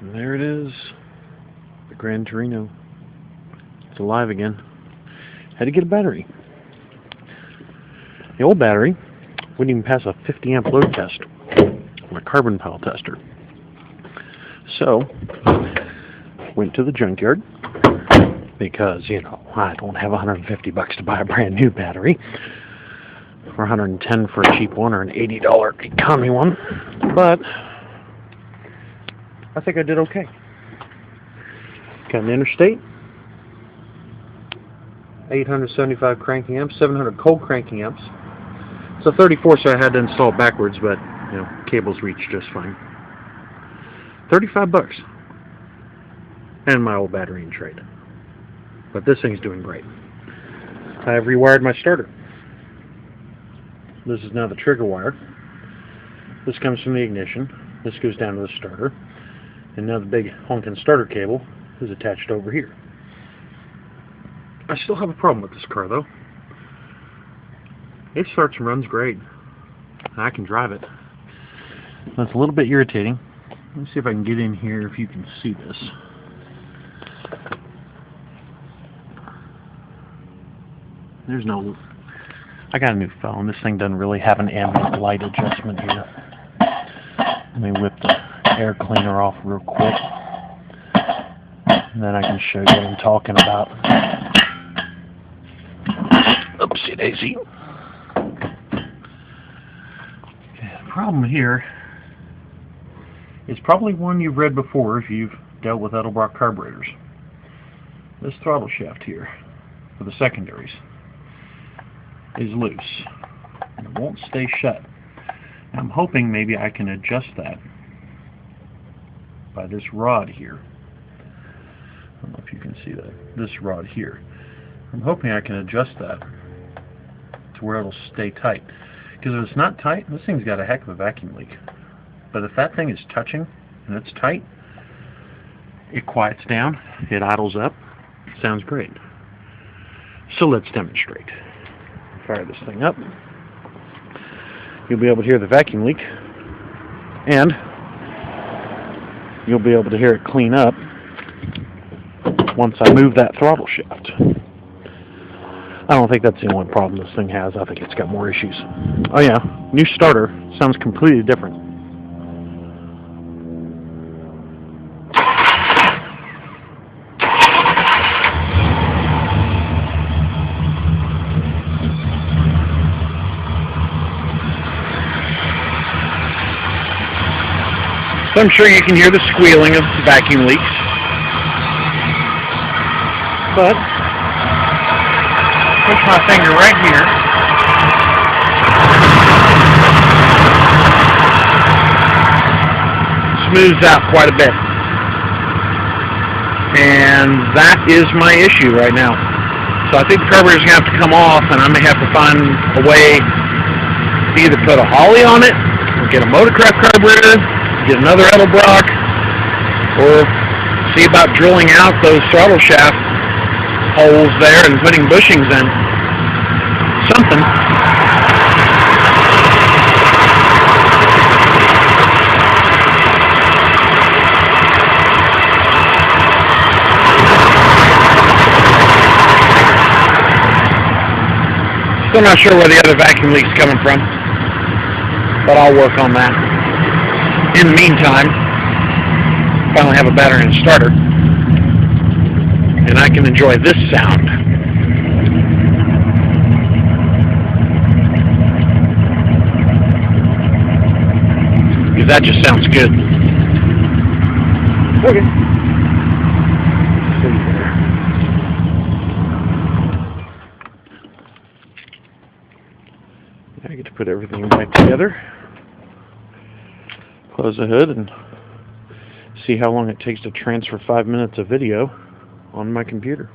And there it is, the Gran Torino. It's alive again. Had to get a battery. The old battery wouldn't even pass a 50 amp load test on a carbon pile tester. So, went to the junkyard because, you know, I don't have $150 to buy a brand new battery, or $110 for a cheap one, or an $80 economy one, but I think I did okay. Got an Interstate, 875 cranking amps, 700 cold cranking amps. It's a 34, so I had to install it backwards, but you know, cables reach just fine. $35, and my old battery in trade. But this thing's doing great. I've rewired my starter. This is now the trigger wire. This comes from the ignition. This goes down to the starter. And now the big honking starter cable is attached over here. I still have a problem with this car though. It starts and runs great. I can drive it. That's a little bit irritating. Let me see if I can get in here if you can see this. There's no... I got a new phone. This thing doesn't really have an ambient light adjustment here. Let me whip the air cleaner off real quick. And then I can show you what I'm talking about. Oopsie daisy. Okay, the problem here is probably one you've read before if you've dealt with Edelbrock carburetors. This throttle shaft here for the secondaries is loose and it won't stay shut. And I'm hoping maybe I can adjust that by this rod here. I don't know if you can see that. This rod here. I'm hoping I can adjust that to where it'll stay tight. Because if it's not tight, this thing's got a heck of a vacuum leak. But if that thing is touching and it's tight, it quiets down, it idles up, sounds great. So let's demonstrate. Fire this thing up. You'll be able to hear the vacuum leak, and you'll be able to hear it clean up once I move that throttle shaft. I don't think that's the only problem this thing has. I think it's got more issues. Oh yeah, new starter sounds completely different. So I'm sure you can hear the squealing of vacuum leaks. But push my finger right here. Smooths out quite a bit. And that is my issue right now. So I think the carburetor's going to have to come off, and I may have to find a way to either put a Holly on it, or get a Motorcraft carburetor, get another Edelbrock, or see about drilling out those throttle shaft holes there and putting bushings in. Something. Still not sure where the other vacuum leak's coming from, but I'll work on that. In the meantime, finally have a battery and a starter, and I can enjoy this sound. Because that just sounds good. Okay. I get to put everything back together. Close the hood and see how long it takes to transfer 5 minutes of video on my computer.